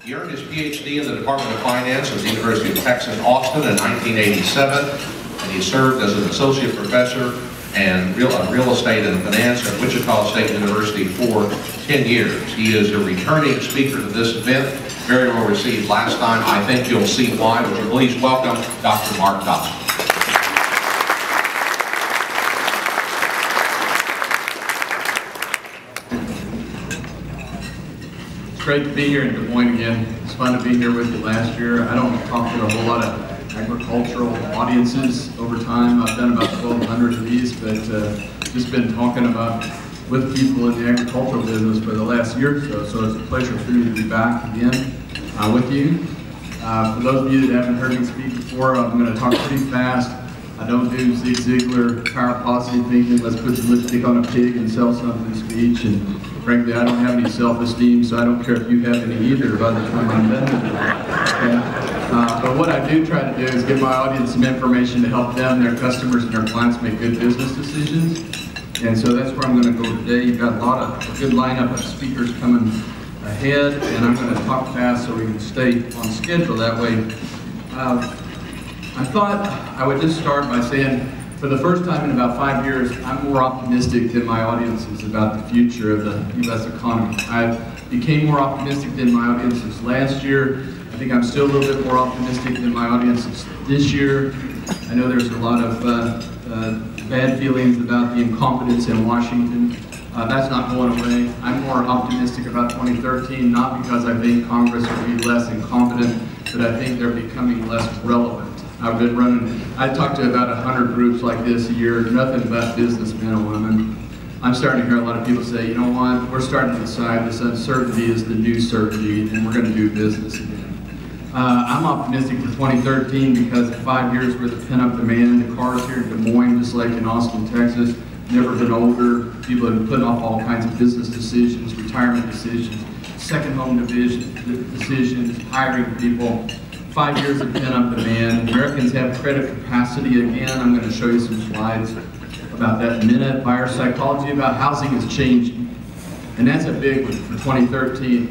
He earned his PhD in the Department of Finance at the University of Texas, Austin in 1987, and he served as an associate professor and real estate and finance at Wichita State University for 10 years. He is a returning speaker to this event, very well received last time. I think you'll see why. Would you please welcome Dr. Mark Dotzour. It's great to be here in Des Moines again. It's fun to be here with you last year. I don't talk to a whole lot of agricultural audiences over time. I've done about 1,200 of these, but just been talking with people in the agricultural business for the last year or so it's a pleasure for me to be back again with you. For those of you that haven't heard me speak before, I'm going to talk pretty fast. I don't do Zig Ziglar, power policy thinking, let's put some lipstick on a pig and sell something speech, and frankly, I don't have any self-esteem, so I don't care if you have any either by the time I'm done with it. Okay? But what I do try to do is give my audience some information to help them, their customers, and their clients make good business decisions. And so that's where I'm going to go today. You've got a good lineup of speakers coming ahead, and I'm going to talk fast so we can stay on schedule that way. I thought I would just start by saying, for the first time in about 5 years, I'm more optimistic than my audiences about the future of the U.S. economy. I became more optimistic than my audiences last year. I think I'm still a little bit more optimistic than my audiences this year. I know there's a lot of bad feelings about the incompetence in Washington. That's not going away. I'm more optimistic about 2013, not because I think Congress will be less incompetent, but I think they're becoming less relevant. I've been running, I talk to about 100 groups like this a year, nothing but businessmen and women. I'm starting to hear a lot of people say, you know what, we're starting to decide this uncertainty is the new certainty and we're going to do business again. I'm optimistic for 2013 because of 5 years worth of pent-up demand. The cars here in Des Moines, just like in Austin, Texas, never been older. People have been putting off all kinds of business decisions, retirement decisions, second home decisions, hiring people. 5 years of pent-up demand. Americans have credit capacity again. I'm going to show you some slides about that in a minute. Buyer psychology about housing is changing. And that's a big one for 2013.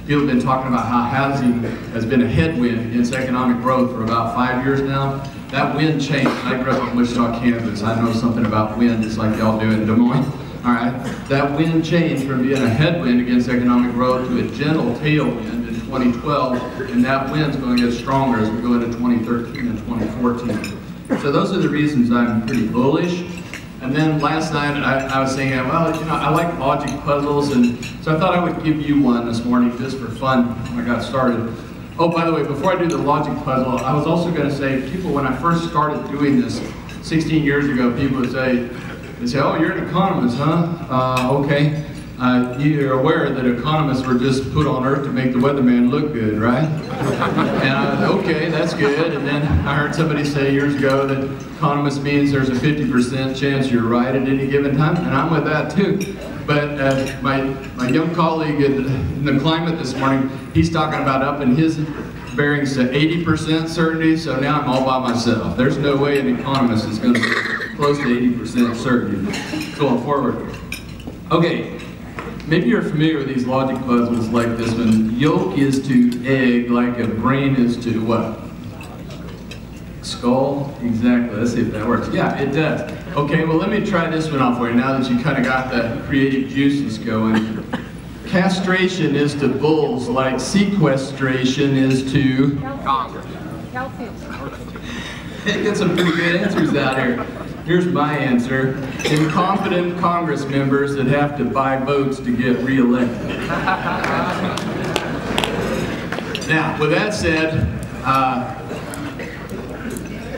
People have been talking about how housing has been a headwind against economic growth for about 5 years now. That wind changed. I grew up in Wichita, Kansas. I know something about wind just like y'all do in Des Moines. All right. That wind changed from being a headwind against economic growth to a gentle tailwind in 2012, and that wind's going to get stronger as we go into 2013 and 2014. So those are the reasons I'm pretty bullish. And then last night I was saying, well, you know, I like logic puzzles, and so I thought I would give you one this morning just for fun when I got started. Oh, by the way, before I do the logic puzzle, I was also going to say, people, when I first started doing this 16 years ago, people would say, oh, you're an economist, huh? Okay. You're aware that economists were just put on earth to make the weatherman look good, right? And okay, that's good. And then I heard somebody say years ago that economist means there's a 50% chance you're right at any given time, and I'm with that too. But my young colleague in the climate this morning, he's talking about upping his bearings to 80% certainty, so now I'm all by myself. There's no way an economist is going to be close to 80% certainty going forward. Okay. Maybe you're familiar with these logic puzzles like this one. Yolk is to egg like a brain is to what? Skull? Exactly. Let's see if that works. Yeah, it does. Okay, well let me try this one off for you now that you kind of got the creative juices going. Castration is to bulls like sequestration is to Congress. Get some pretty good answers out here. Here's my answer. Incompetent Congress members that have to buy votes to get re-elected. Now, with that said,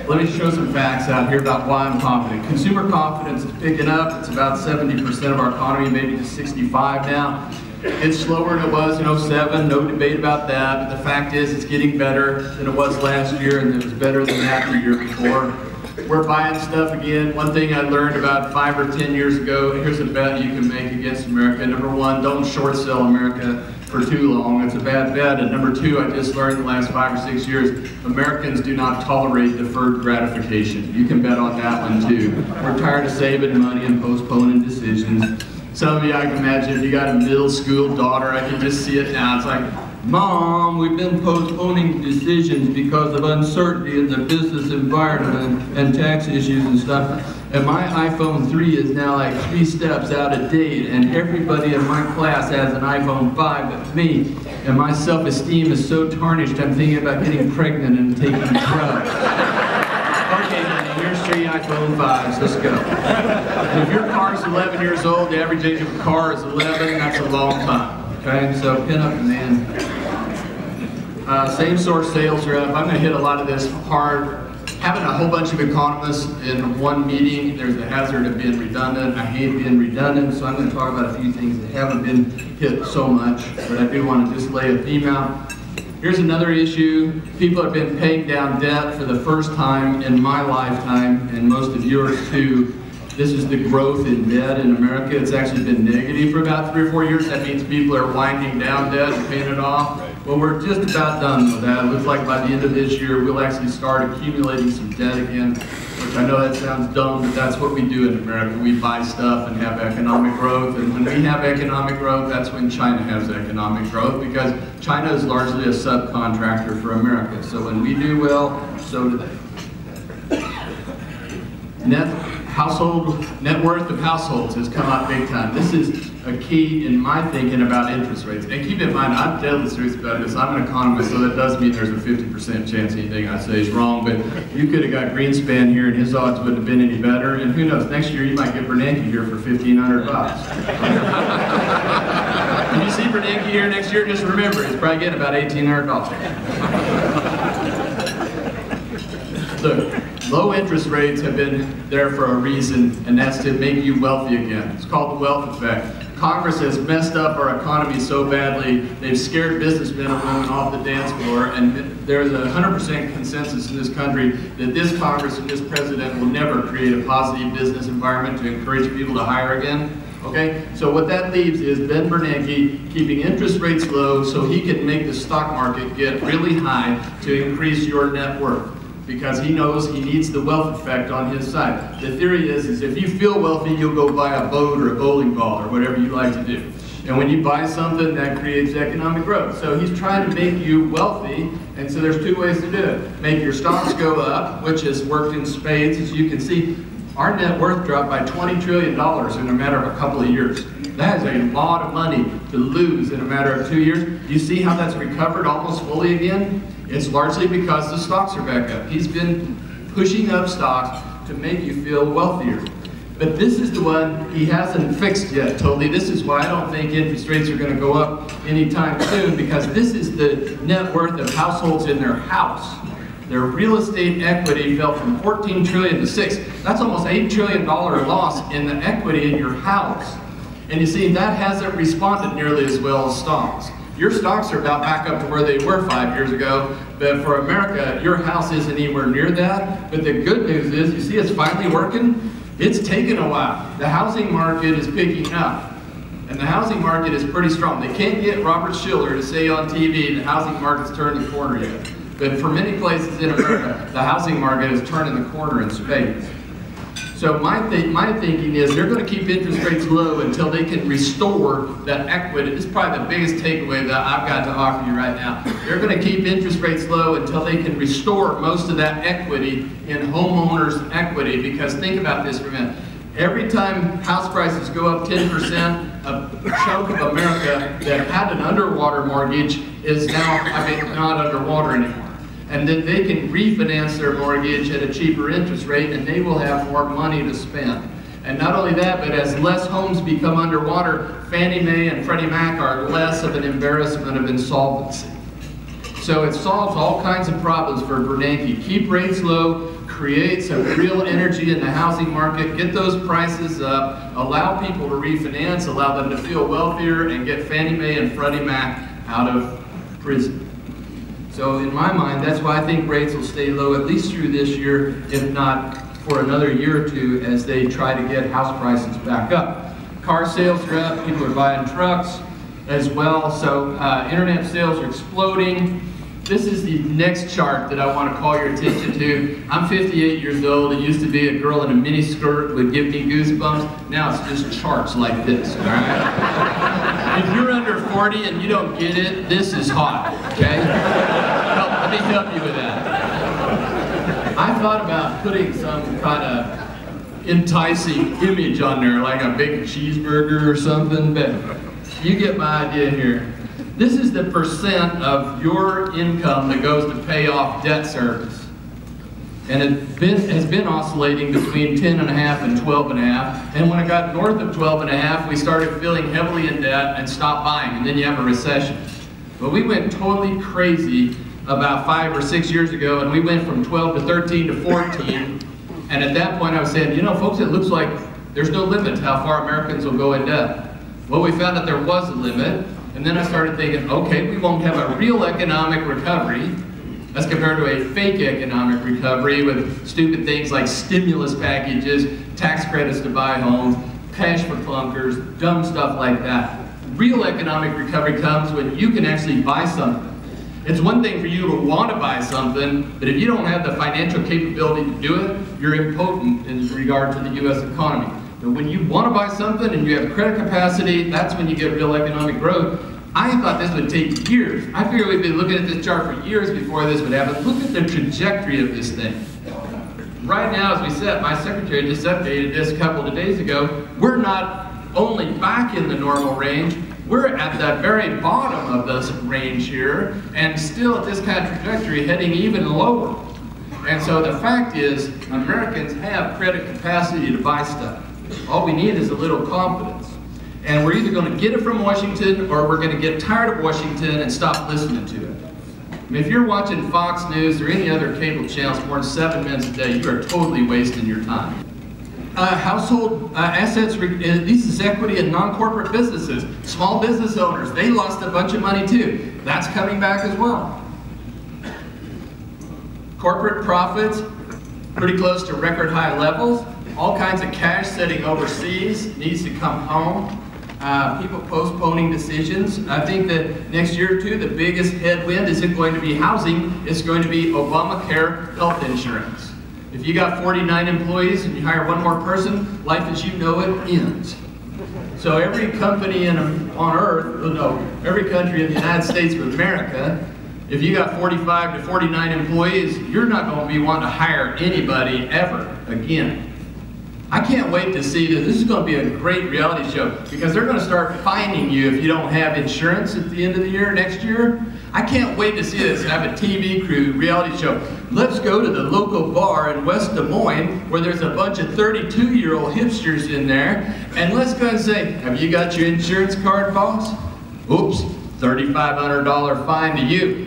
let me show some facts out here about why I'm confident. Consumer confidence is picking up. It's about 70% of our economy, maybe to 65 now. It's slower than it was in 07, no debate about that. But the fact is it's getting better than it was last year, and it was better than that the year before. We're buying stuff again. One thing I learned about 5 or 10 years ago, here's a bet you can make against America. Number one, don't short sell America for too long. It's a bad bet. And number two, I just learned in the last 5 or 6 years, Americans do not tolerate deferred gratification. You can bet on that one too. We're tired of saving money and postponing decisions. Some of you, I can imagine, if you got a middle school daughter, I can just see it now. It's like, Mom, we've been postponing decisions because of uncertainty in the business environment and tax issues and stuff. And my iPhone 3 is now like 3 steps out of date, and everybody in my class has an iPhone 5 but me. And my self-esteem is so tarnished, I'm thinking about getting pregnant and taking drugs. Okay, honey, here's 3 iPhone 5s, let's go. And if your car's 11 years old, the average age of a car is 11, that's a long time. Okay, so pin up demand. Same source sales are up. I'm going to hit a lot of this hard. Having a whole bunch of economists in one meeting, there's a hazard of being redundant. I hate being redundant, so I'm going to talk about a few things that haven't been hit so much, but I do want to just lay a theme out. Here's another issue. People have been paying down debt for the first time in my lifetime, and most of yours too. This is the growth in debt in America. It's actually been negative for about 3 or 4 years. That means people are winding down debt and paying it off. Well, we're just about done with that. It looks like by the end of this year, we'll actually start accumulating some debt again, which I know that sounds dumb, but that's what we do in America. We buy stuff and have economic growth. And when we have economic growth, that's when China has economic growth, because China is largely a subcontractor for America. So when we do well, so do they. Net worth of households has come out big time. This is a key in my thinking about interest rates. And keep in mind, I'm deadly serious about this. I'm an economist, so that does mean there's a 50% chance anything I say is wrong. But you could have got Greenspan here, and his odds wouldn't have been any better. And who knows? Next year you might get Bernanke here for $1,500. If you see Bernanke here next year, just remember he's probably getting about $1,800. Look. Low interest rates have been there for a reason, and that's to make you wealthy again. It's called the wealth effect. Congress has messed up our economy so badly, they've scared businessmen and women off the dance floor, and there's a 100% consensus in this country that this Congress and this president will never create a positive business environment to encourage people to hire again. Okay, so what that leaves is Ben Bernanke keeping interest rates low so he can make the stock market get really high to increase your net worth, because he knows he needs the wealth effect on his side. The theory is if you feel wealthy, you'll go buy a boat or a bowling ball or whatever you like to do. And when you buy something, that creates economic growth. So he's trying to make you wealthy, and so there's 2 ways to do it. Make your stocks go up, which has worked in spades. As you can see, our net worth dropped by $20 trillion in a matter of a couple of years. That is a lot of money to lose in a matter of 2 years. You see how that's recovered almost fully again? It's largely because the stocks are back up. He's been pushing up stocks to make you feel wealthier. But this is the one he hasn't fixed yet totally. This is why I don't think interest rates are going to go up anytime soon, because this is the net worth of households in their house. Their real estate equity fell from 14 trillion to 6. That's almost $8 trillion loss in the equity in your house. And you see, that hasn't responded nearly as well as stocks. Your stocks are about back up to where they were 5 years ago, but for America, your house isn't anywhere near that. But the good news is, you see it's finally working. It's taken a while. The housing market is picking up, and the housing market is pretty strong. They can't get Robert Schiller to say on TV the housing market's turned the corner yet. But for many places in America, the housing market is turning the corner in spades. So my thinking is they're going to keep interest rates low until they can restore that equity. This is probably the biggest takeaway that I've got to offer you right now. They're going to keep interest rates low until they can restore most of that equity in homeowners' equity. Because think about this for a minute. Every time house prices go up 10%, a chunk of America that had an underwater mortgage is now, not underwater anymore. And then they can refinance their mortgage at a cheaper interest rate, and they will have more money to spend. And not only that, but as less homes become underwater, Fannie Mae and Freddie Mac are less of an embarrassment of insolvency. So it solves all kinds of problems for Bernanke. Keep rates low, create some real energy in the housing market, get those prices up, allow people to refinance, allow them to feel wealthier, and get Fannie Mae and Freddie Mac out of prison. So in my mind, that's why I think rates will stay low at least through this year, if not for another year or two, as they try to get house prices back up. Car sales are up, people are buying trucks as well, so internet sales are exploding. This is the next chart that I want to call your attention to. I'm 58 years old. It used to be a girl in a mini skirt would give me goosebumps. Now it's just charts like this, all right? If you're under 40 and you don't get it, this is hot, okay? Let me help you with that. I thought about putting some kind of enticing image on there, like a big cheeseburger or something, but you get my idea here. This is the percent of your income that goes to pay off debt service. And it has been oscillating between 10.5 and 12.5. And when it got north of 12.5, we started feeling heavily in debt and stopped buying, and then you have a recession. But we went totally crazy about 5 or 6 years ago, and we went from 12 to 13 to 14. And at that point I was saying, you know, folks, it looks like there's no limit to how far Americans will go in debt. Well, we found that there was a limit. And then I started thinking, okay, we won't have a real economic recovery as compared to a fake economic recovery with stupid things like stimulus packages, tax credits to buy homes, cash for clunkers, dumb stuff like that. Real economic recovery comes when you can actually buy something. It's one thing for you to want to buy something, but if you don't have the financial capability to do it, you're impotent in regard to the U.S. economy. But when you want to buy something and you have credit capacity, that's when you get real economic growth. I thought this would take years. I figured we'd been looking at this chart for years before this would happen. Look at the trajectory of this thing. Right now, as we said, my secretary just updated this a couple of days ago. We're not only back in the normal range, we're at the very bottom of this range here, and still at this kind of trajectory heading even lower. And so the fact is, Americans have credit capacity to buy stuff. All we need is a little confidence. And we're either going to get it from Washington or we're going to get tired of Washington and stop listening to it. I mean, if you're watching Fox News or any other cable channels more than 7 minutes a day, you are totally wasting your time. Household assets, this is equity in non-corporate businesses. Small business owners, they lost a bunch of money too. That's coming back as well. Corporate profits, pretty close to record high levels. All kinds of cash sitting overseas needs to come home. People postponing decisions. I think that next year or two, the biggest headwind isn't going to be housing, it's going to be Obamacare health insurance. If you got 49 employees and you hire one more person, life as you know it ends. So every company on earth, no, every country in the United States of America, if you got 45 to 49 employees, you're not going to be wanting to hire anybody ever again. I can't wait to see this. This is going to be a great reality show because they're going to start fining you if you don't have insurance at the end of the year next year. I can't wait to see this. Have a TV crew reality show. Let's go to the local bar in West Des Moines where there's a bunch of 32-year-old hipsters in there, and let's go and say, have you got your insurance card, boss? Oops, $3,500 fine to you.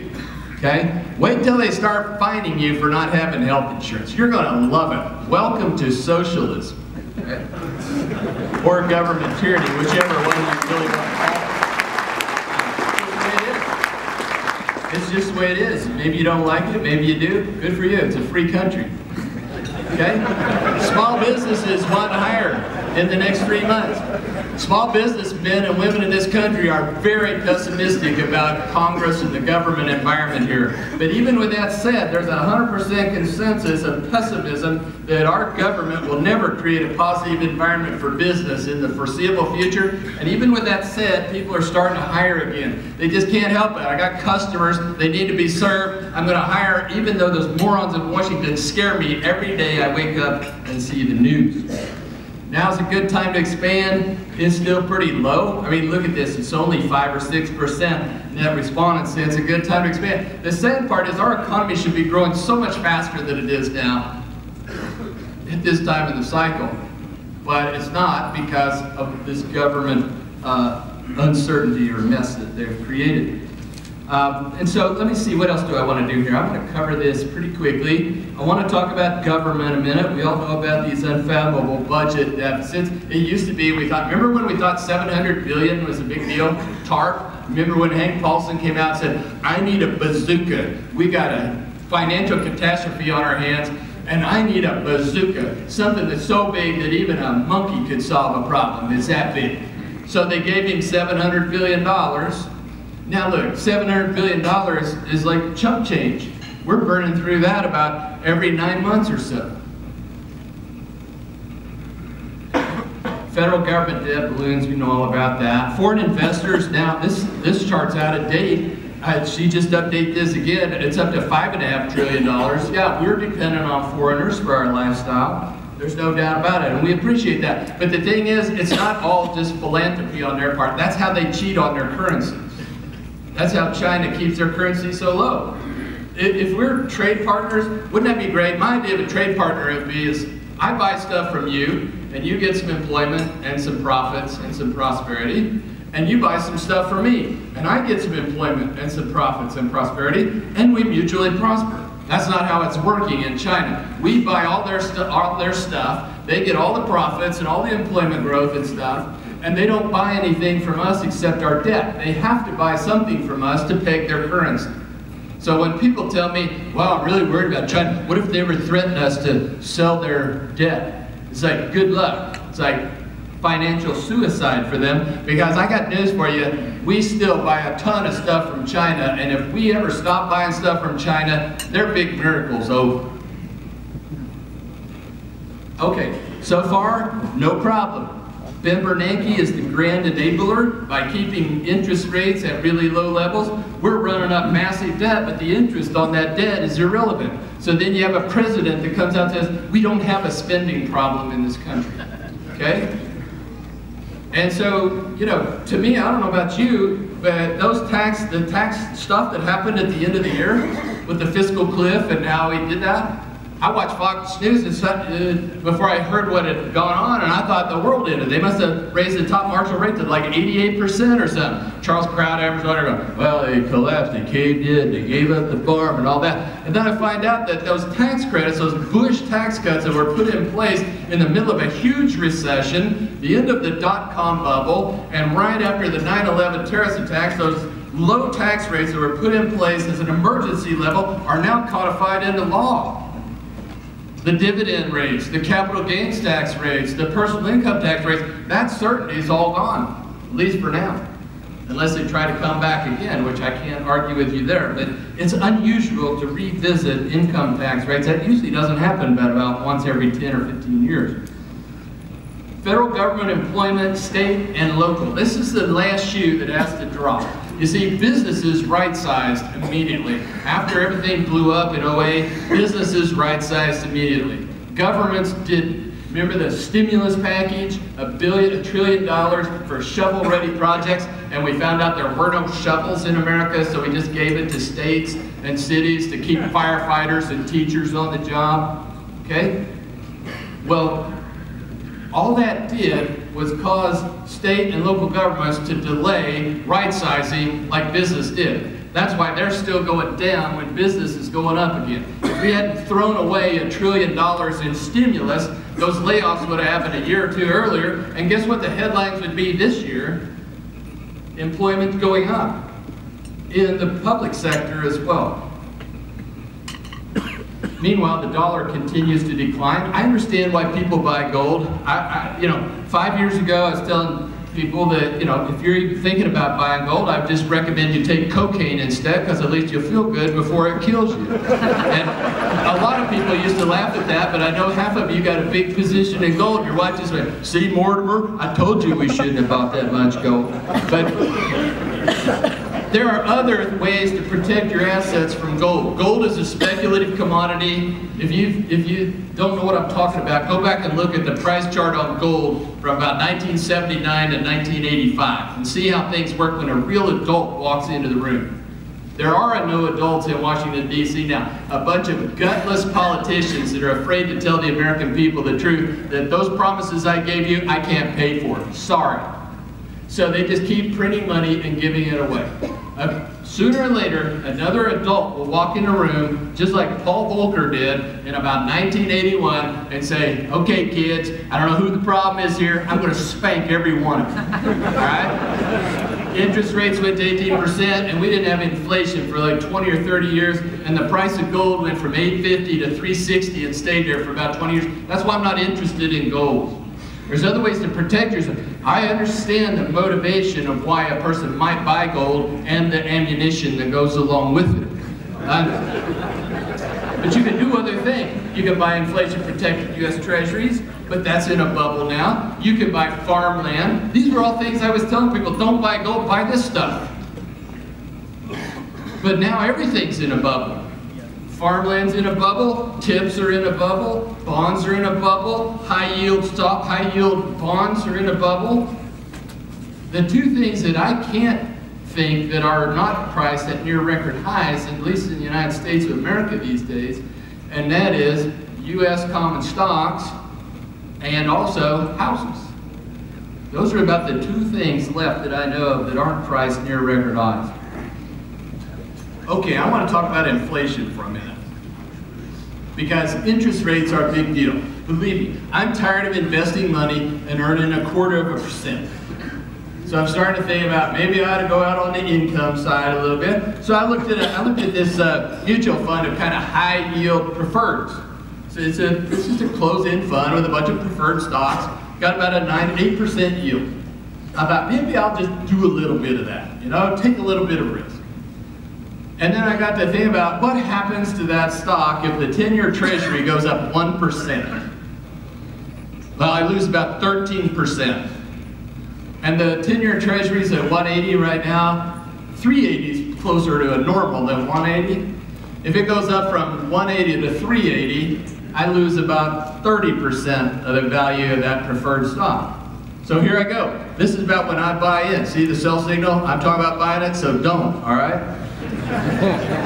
Okay? Wait till they start fining you for not having health insurance. You're going to love it. Welcome to socialism. Okay? Or government tyranny, whichever one you really want to call it. It's just the way it is. Maybe you don't like it, maybe you do. Good for you. It's a free country. Okay? Small businesses want to hire in the next 3 months. Small businessmen and women in this country are very pessimistic about Congress and the government environment here. But even with that said, there's a 100% consensus of pessimism that our government will never create a positive environment for business in the foreseeable future. And even with that said, people are starting to hire again. They just can't help it. I got customers, they need to be served. I'm going to hire, even though those morons in Washington scare me every day I wake up and see the news. Now's a good time to expand. It's still pretty low. I mean, look at this. It's only 5 or 6% net respondents say it's a good time to expand. The sad part is our economy should be growing so much faster than it is now at this time in the cycle. But it's not because of this government uncertainty or mess that they've created. And so let me see, what else do I want to do here? I'm going to cover this pretty quickly. I want to talk about government a minute. We all know about these unfathomable budget deficits. It used to be, remember when we thought $700 billion was a big deal? TARP? Remember when Hank Paulson came out and said, I need a bazooka. We got a financial catastrophe on our hands, and I need a bazooka. Something that's so big that even a monkey could solve a problem. It's that big. So they gave him $700 billion. Now look, $700 billion is like chump change. We're burning through that about every 9 months or so. Federal government debt balloons, we know all about that. Foreign investors, now this chart's out of date. She just updated this again. It's up to $5.5 trillion. Yeah, we're dependent on foreigners for our lifestyle. There's no doubt about it, and we appreciate that. But the thing is, it's not all just philanthropy on their part. That's how they cheat on their currencies. That's how China keeps their currency so low. If we're trade partners, wouldn't that be great? My idea of a trade partner would be is, I buy stuff from you, and you get some employment and some profits and some prosperity, and you buy some stuff from me, and I get some employment and some profits and prosperity, and we mutually prosper. That's not how it's working in China. We buy all their stuff, they get all the profits and all the employment growth and stuff, and they don't buy anything from us except our debt. They have to buy something from us to peg their currency. So when people tell me, wow, I'm really worried about China, what if they ever threaten us to sell their debt? It's like, good luck. It's like financial suicide for them, because I got news for you, we still buy a ton of stuff from China, and if we ever stop buying stuff from China, their big miracle's over. Okay, so far, no problem. Ben Bernanke is the grand enabler by keeping interest rates at really low levels. We're running up massive debt, but the interest on that debt is irrelevant. So then you have a president that comes out and says, we don't have a spending problem in this country, okay? And so, you know, to me, I don't know about you, but the tax stuff that happened at the end of the year with the fiscal cliff and how he did that, I watched Fox News before I heard what had gone on, and I thought the world ended. They must have raised the top marginal rate to like 88% or something. Charles Crowd averaged on there, well, they collapsed, they caved in, they gave up the farm and all that. And then I find out that those tax credits, those Bush tax cuts that were put in place in the middle of a huge recession, the end of the dot-com bubble, and right after the 9/11 terrorist attacks, those low tax rates that were put in place as an emergency level are now codified into law. The dividend rates, the capital gains tax rates, the personal income tax rates, that certainty is all gone, at least for now. Unless they try to come back again, which I can't argue with you there. But it's unusual to revisit income tax rates. That usually doesn't happen but about once every 10 or 15 years. Federal government employment, state and local. This is the last shoe that has to drop. You see, businesses right-sized immediately. After everything blew up in 08, businesses right-sized immediately. Governments didn't. Remember the stimulus package, $1 trillion for shovel-ready projects, and we found out there were no shovels in America, so we just gave it to states and cities to keep firefighters and teachers on the job, okay? Well, all that did was cause state and local governments to delay right-sizing like business did. That's why they're still going down when business is going up again. If we hadn't thrown away $1 trillion in stimulus, those layoffs would have happened a year or two earlier, and guess what the headlines would be this year? Employment going up in the public sector as well. Meanwhile, the dollar continues to decline. I understand why people buy gold. You know, 5 years ago, I was telling people that, you know, if you're even thinking about buying gold, I just recommend you take cocaine instead, because at least you'll feel good before it kills you. And a lot of people used to laugh at that, but I know half of you got a big position in gold. Your wife just went, see, Mortimer, I told you we shouldn't have bought that much gold. But there are other ways to protect your assets from gold. Gold is a speculative commodity. If you don't know what I'm talking about, go back and look at the price chart on gold from about 1979 to 1985 and see how things work when a real adult walks into the room. There are no adults in Washington, D.C. now. A bunch of gutless politicians that are afraid to tell the American people the truth, that those promises I gave you, I can't pay for. Sorry. So they just keep printing money and giving it away. Sooner or later, another adult will walk in a room, just like Paul Volcker did in about 1981, and say, okay kids, I don't know who the problem is here, I'm going to spank every one of them. All right? Interest rates went to 18%, and we didn't have inflation for like 20 or 30 years, and the price of gold went from $850 to $360 and stayed there for about 20 years. That's why I'm not interested in gold. There's other ways to protect yourself. I understand the motivation of why a person might buy gold and the ammunition that goes along with it. But you can do other things. You can buy inflation-protected U.S. Treasuries, but that's in a bubble now. You can buy farmland. These were all things I was telling people, don't buy gold, buy this stuff. But now everything's in a bubble. Farmland's in a bubble, tips are in a bubble, bonds are in a bubble, high-yield stock, high-yield bonds are in a bubble. The two things that I can't think that are not priced at near record highs, at least in the United States of America these days, and that is U.S. common stocks and also houses. Those are about the two things left that I know of that aren't priced near record highs. Okay, I want to talk about inflation for a minute. Because interest rates are a big deal. Believe me, I'm tired of investing money and earning 0.25%. So I'm starting to think about maybe I ought to go out on the income side a little bit. So I looked at this mutual fund of kind of high yield preferreds. So it's just a closed-end fund with a bunch of preferred stocks. Got about a 8% yield. I thought maybe I'll just do a little bit of that. You know, take a little bit of risk. And then I got to think about what happens to that stock if the 10-year treasury goes up 1%. Well, I lose about 13%. And the 10-year treasury is at 180 right now. 380 is closer to a normal than 180. If it goes up from 180 to 380, I lose about 30% of the value of that preferred stock. So here I go. This is about when I buy in. See the sell signal? I'm talking about buying it, so don't, all right?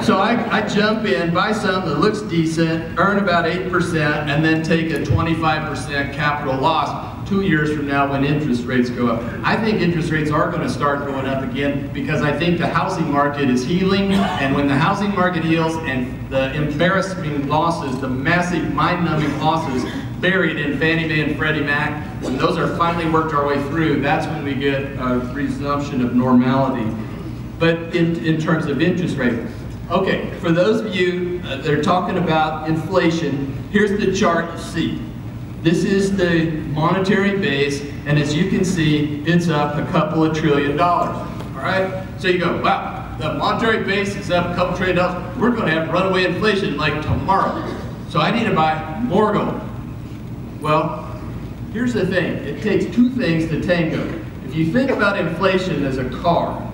So I jump in, buy something that looks decent, earn about 8%, and then take a 25% capital loss 2 years from now when interest rates go up. I think interest rates are going to start going up again because I think the housing market is healing, and when the housing market heals and the embarrassing losses, the massive mind-numbing losses buried in Fannie Mae and Freddie Mac, when those are finally worked our way through, that's when we get a resumption of normality. But in terms of interest rate. Okay, for those of you that are talking about inflation, here's the chart you see. This is the monetary base, and as you can see, it's up a couple of $1 trillion, all right? So you go, wow, the monetary base is up a couple $1 trillion. We're going to have runaway inflation like tomorrow. So I need to buy more gold. Well, here's the thing. It takes two things to tango. If you think about inflation as a car,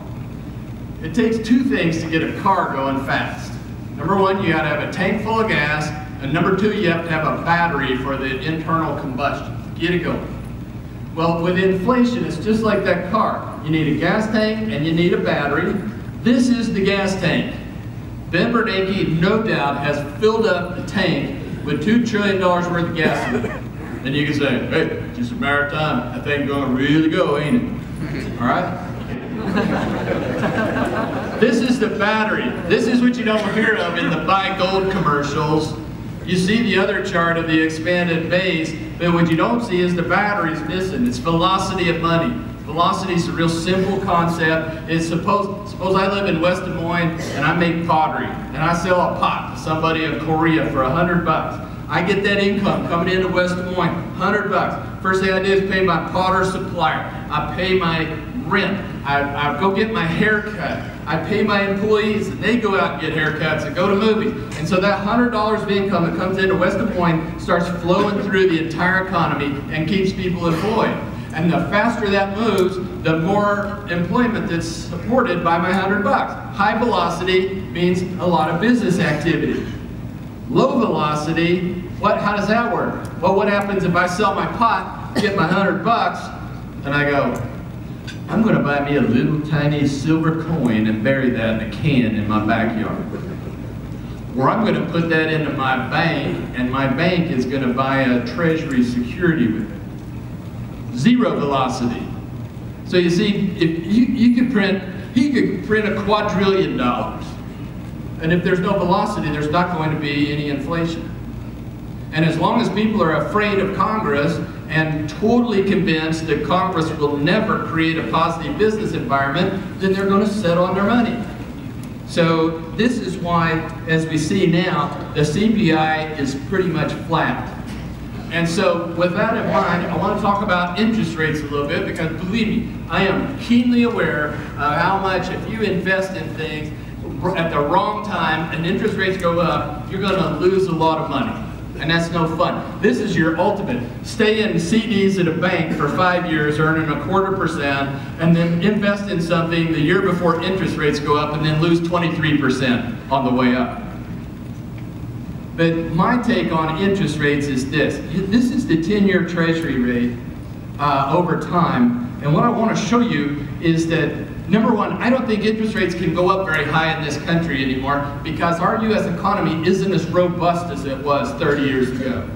it takes two things to get a car going fast. Number one, you got to have a tank full of gas, and number two, you have to have a battery for the internal combustion. Get it going. Well, with inflation, it's just like that car. You need a gas tank and you need a battery. This is the gas tank. Ben Bernanke, no doubt, has filled up the tank with $2 trillion worth of gas in it. And you can say, hey, just a matter of time. That thing's going to really go, ain't it? All right? This is the battery. This is what you don't hear of in the buy gold commercials. You see the other chart of the expanded base, but what you don't see is the battery's missing. It's velocity of money. Velocity is a real simple concept. It's suppose I live in West Des Moines and I make pottery and I sell a pot to somebody in Korea for $100. I get that income coming into West Des Moines, $100. First thing I do is pay my potter supplier. I pay my rent. I go get my hair cut. I pay my employees, and they go out and get haircuts and go to movies. And so that $100 of income that comes into West Des Moines starts flowing through the entire economy and keeps people employed. And the faster that moves, the more employment that's supported by my $100. High velocity means a lot of business activity. Low velocity, how does that work? Well, what happens if I sell my pot, get my $100, and I go, I'm going to buy me a little tiny silver coin and bury that in a can in my backyard. Or I'm going to put that into my bank, and my bank is going to buy a treasury security with it. Zero velocity. So you see, if he could print $2 quadrillion. And if there's no velocity, there's not going to be any inflation. And as long as people are afraid of Congress and totally convinced that Congress will never create a positive business environment, then they're going to sit on their money. So this is why, as we see now, the CPI is pretty much flat. And so with that in mind, I want to talk about interest rates a little bit, because believe me, I am keenly aware of how much if you invest in things at the wrong time and interest rates go up, you're going to lose a lot of money. And that's no fun. This is your ultimate. Stay in CDs at a bank for 5 years, earning 0.25%, and then invest in something the year before interest rates go up and then lose 23% on the way up. But my take on interest rates is this. This is the 10-year Treasury rate over time. And what I want to show you is that, number one, I don't think interest rates can go up very high in this country anymore, because our U.S. economy isn't as robust as it was 30 years ago.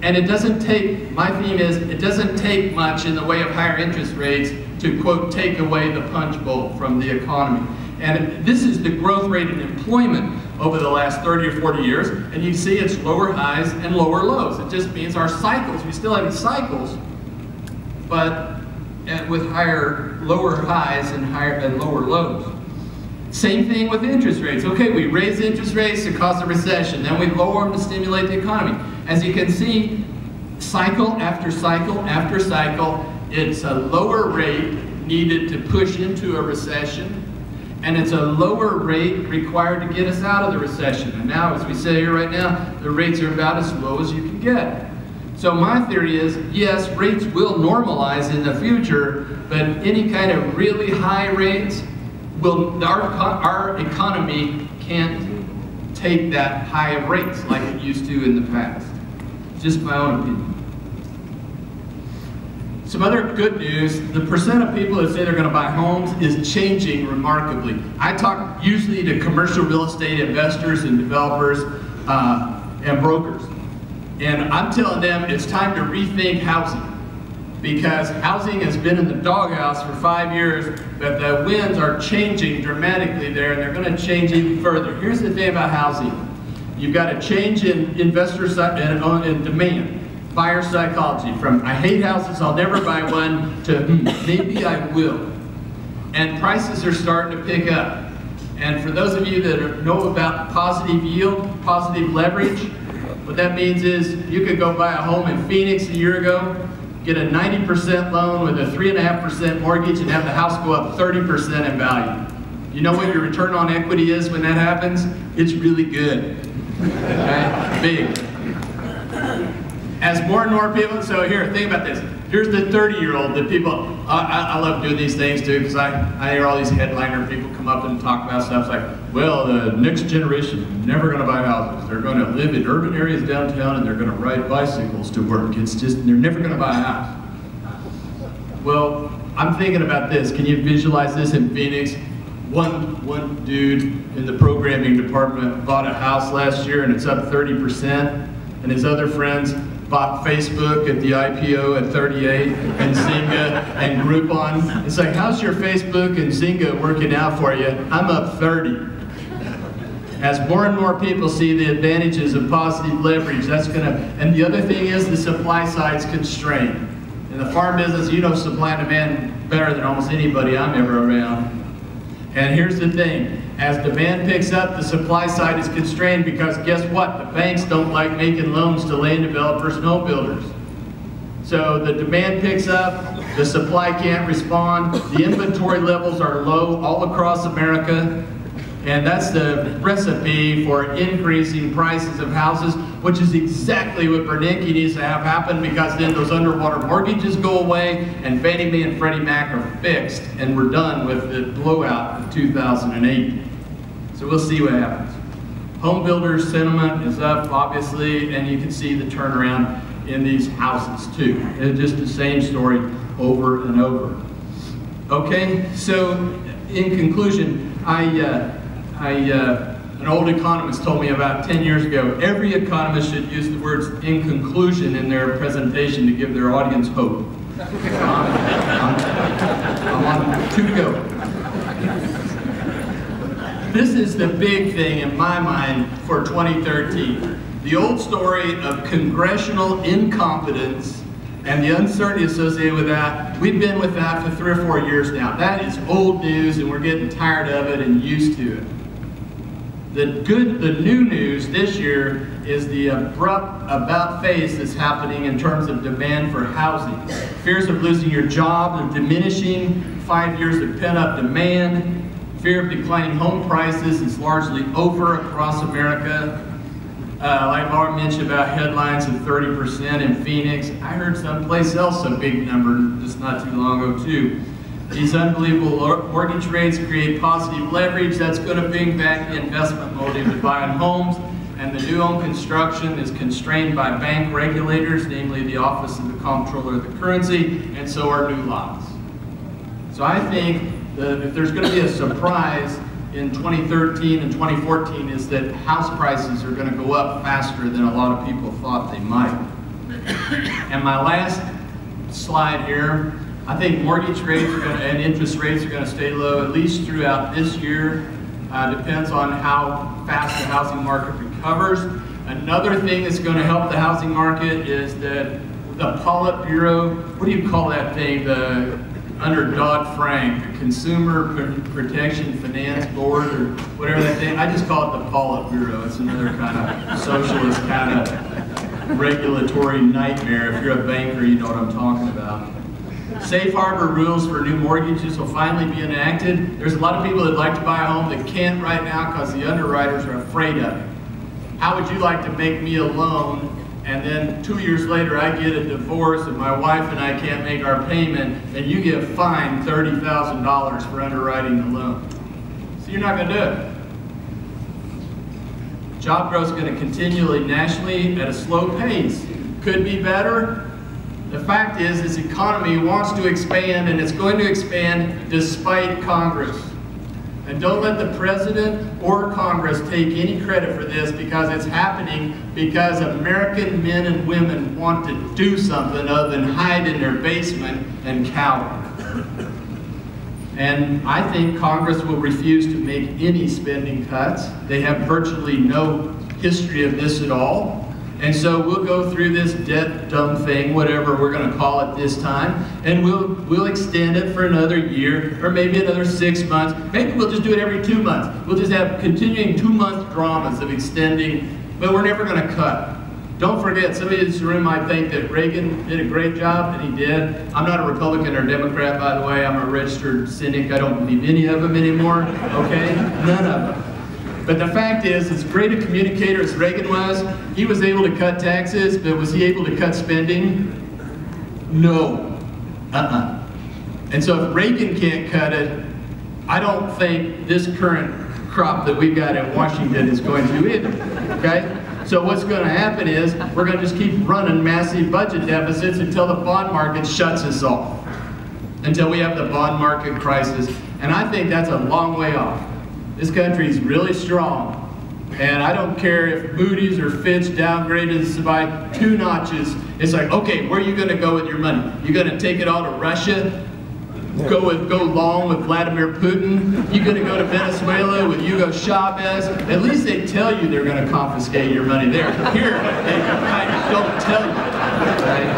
And it doesn't take, my theme is, it doesn't take much in the way of higher interest rates to, quote, take away the punch bowl from the economy. And this is the growth rate in employment over the last 30 or 40 years, and you see it's lower highs and lower lows. It just means our cycles, we still have cycles, but with lower highs and lower lows. Same thing with interest rates. Okay, we raise interest rates to cause a recession, then we lower them to stimulate the economy. As you can see, cycle after cycle after cycle, it's a lower rate needed to push into a recession, and it's a lower rate required to get us out of the recession. And now, as we say here right now, the rates are about as low as you can get. So my theory is, yes, rates will normalize in the future, but any kind of really high rates, our economy can't take that high of rates like it used to in the past. Just my own opinion. Some other good news, the percent of people that say they're going to buy homes is changing remarkably. I talk usually to commercial real estate investors and developers and brokers. And I'm telling them it's time to rethink housing, because housing has been in the doghouse for 5 years, but the winds are changing dramatically there, and they're going to change even further. Here's the thing about housing. You've got a change in investor and demand. Buyer psychology, from I hate houses, I'll never buy one, to maybe I will. And prices are starting to pick up. And for those of you that know about positive yield, positive leverage, what that means is you could go buy a home in Phoenix a year ago, get a 90% loan with a 3.5% mortgage, and have the house go up 30% in value. You know what your return on equity is when that happens? It's really good. Okay? Big. As more and more people, so here, think about this. Here's the 30-year-old that people, I love doing these things too, because I hear all these headliner people come up and talk about stuff like, well, the next generation is never going to buy houses. They're going to live in urban areas downtown, and they're going to ride bicycles to work. It's just, they're never going to buy a house. Well, I'm thinking about this. Can you visualize this in Phoenix? One dude in the programming department bought a house last year, and it's up 30%, and his other friends bought Facebook at the IPO at 38, and Zynga and Groupon. It's like, how's your Facebook and Zynga working out for you? I'm up 30. As more and more people see the advantages of positive leverage, that's gonna, and the other thing is the supply side's constrained. In the farm business, you know supply and demand better than almost anybody I'm ever around. And here's the thing, as demand picks up, the supply side is constrained, because guess what? The banks don't like making loans to land developers and home builders. So the demand picks up, the supply can't respond, the inventory levels are low all across America, and that's the recipe for increasing prices of houses, which is exactly what Bernanke needs to have happen, because then those underwater mortgages go away, and Fannie Mae and Freddie Mac are fixed, and we're done with the blowout of 2008. So we'll see what happens. Home builders' sentiment is up, obviously, and you can see the turnaround in these houses too. It's just the same story over and over. Okay, so in conclusion, an old economist told me about 10 years ago, every economist should use the words "in conclusion" in their presentation to give their audience hope. I'm on 2 to go. This is the big thing in my mind for 2013. The old story of congressional incompetence and the uncertainty associated with that, we've been with that for 3 or 4 years now. That is old news, and we're getting tired of it and used to it. The new news this year is the abrupt about-face that's happening in terms of demand for housing. Fears of losing your job are diminishing, 5 years of pent-up demand, fear of declining home prices is largely over across America. Like Laura mentioned about headlines of 30% in Phoenix. I heard someplace else a big number just not too long ago too. These unbelievable mortgage rates create positive leverage that's going to bring back the investment motive to buying homes, and the new home construction is constrained by bank regulators, namely the Office of the Comptroller of the Currency, and so are new laws. So I think that if there's going to be a surprise in 2013 and 2014 is that house prices are going to go up faster than a lot of people thought they might. And my last slide here, I think mortgage rates and interest rates are going to stay low at least throughout this year. Depends on how fast the housing market recovers. Another thing that's going to help the housing market is that the Politburo, what do you call that thing, under Dodd-Frank, the Consumer Protection Finance Board, or whatever that thing, I just call it the Politburo. It's another kind of socialist kind of regulatory nightmare. If you're a banker, you know what I'm talking about. Safe harbor rules for new mortgages will finally be enacted. There's a lot of people that like to buy a home that can't right now because the underwriters are afraid of it. How would you like to make me a loan and then 2 years later I get a divorce and my wife and I can't make our payment and you get fined $30,000 for underwriting the loan? So you're not going to do it. Job growth is going to continually nationally at a slow pace. Could be better. The fact is, this economy wants to expand, and it's going to expand despite Congress. And don't let the President or Congress take any credit for this, because it's happening because American men and women want to do something other than hide in their basement and cower. And I think Congress will refuse to make any spending cuts. They have virtually no history of this at all. And so we'll go through this debt dump thing, whatever we're going to call it this time, and we'll extend it for another year, or maybe another 6 months. Maybe we'll just do it every 2 months. We'll just have continuing 2-month dramas of extending, but we're never going to cut. Don't forget, somebody in this room might think that Reagan did a great job, and he did. I'm not a Republican or Democrat, by the way. I'm a registered cynic. I don't believe any of them anymore, okay? None of them. But the fact is, as great a communicator as Reagan was, he was able to cut taxes, but was he able to cut spending? No. And so if Reagan can't cut it, I don't think this current crop that we've got in Washington is going to either, okay? So what's going to happen is, we're going to just keep running massive budget deficits until the bond market shuts us off. Until we have the bond market crisis. And I think that's a long way off. This country is really strong, and I don't care if Moody's or Fitch downgraded us by 2 notches. It's like, okay, where are you going to go with your money? You're going to take it all to Russia? Go long with Vladimir Putin? You're going to go to Venezuela with Hugo Chavez? At least they tell you they're going to confiscate your money there. Here, they kind of don't tell you. Right?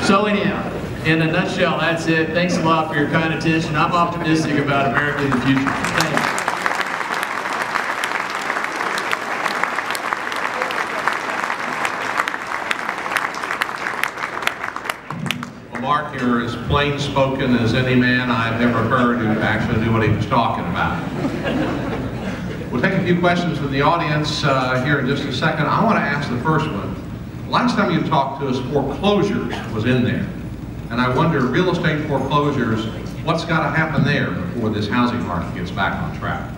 So anyhow. In a nutshell, that's it. Thanks a lot for your kind attention. I'm optimistic about America in the future. Thanks. Well, Mark, you're as plain spoken as any man I've ever heard who actually knew what he was talking about. We'll take a few questions from the audience here in just a second. I want to ask the first one. Last time you talked to us, foreclosures was in there. And I wonder, real estate foreclosures, what's got to happen there before this housing market gets back on track?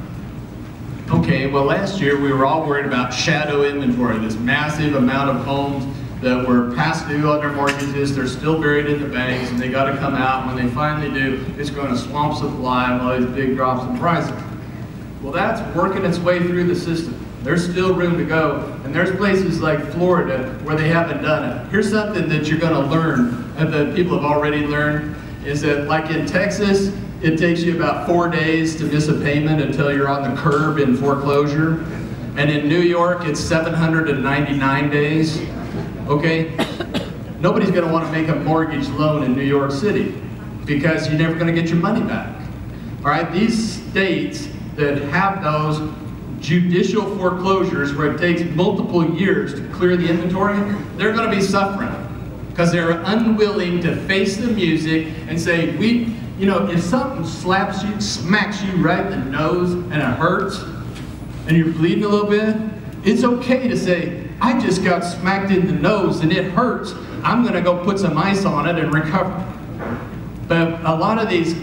Okay, well last year we were all worried about shadow inventory, this massive amount of homes that were past due on their mortgages. They're still buried in the banks, and they got to come out. And when they finally do, it's going to swamp supply and all these big drops in prices. Well, that's working its way through the system. There's still room to go, and there's places like Florida where they haven't done it. Here's something that you're going to learn, and that people have already learned, is that like in Texas, it takes you about 4 days to miss a payment until you're on the curb in foreclosure. And in New York, it's 799 days, okay? Nobody's going to want to make a mortgage loan in New York City because you're never going to get your money back. All right, these states that have those judicial foreclosures where it takes multiple years to clear the inventory, they're going to be suffering because they're unwilling to face the music and say, if something smacks you right in the nose and it hurts and you're bleeding a little bit, it's okay to say, I just got smacked in the nose and it hurts. I'm going to go put some ice on it and recover. But a lot of these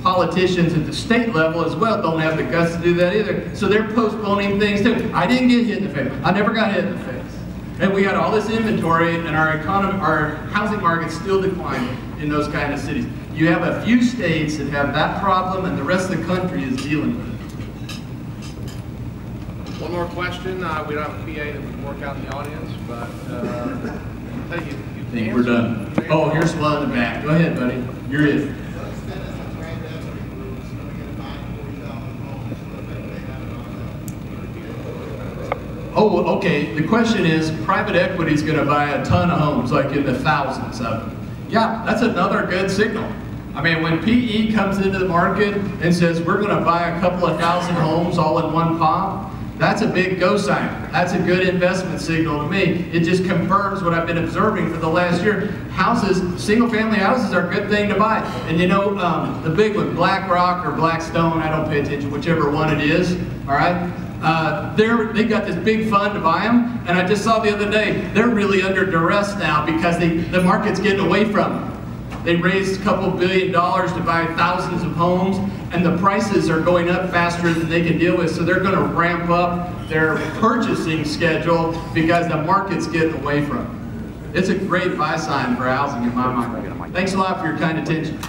politicians at the state level as well don't have the guts to do that either. So they're postponing things too. I didn't get hit in the face. I never got hit in the face. And we got all this inventory and our housing market's still declining in those kind of cities. You have a few states that have that problem and the rest of the country is dealing with it. One more question. We don't have a PA that we can work out in the audience, but I think we're done. Oh, here's one in the back. Go ahead, buddy. You're it. Oh, okay. The question is, private equity is going to buy a ton of homes, like in the thousands of them. Yeah, that's another good signal. I mean, when PE comes into the market and says, we're going to buy a couple of thousand homes all in one pop, that's a big go sign. That's a good investment signal to me. It just confirms what I've been observing for the last year. Houses, single-family houses are a good thing to buy. And you know, the big one, BlackRock or Blackstone, I don't pay attention, whichever one it is, all right? They got this big fund to buy them, and I just saw the other day, they're really under duress now because the market's getting away from them. They raised a couple $1 billion to buy thousands of homes, and the prices are going up faster than they can deal with, so they're going to ramp up their purchasing schedule because the market's getting away from them. It's a great buy sign for housing in my mind. Thanks a lot for your kind attention.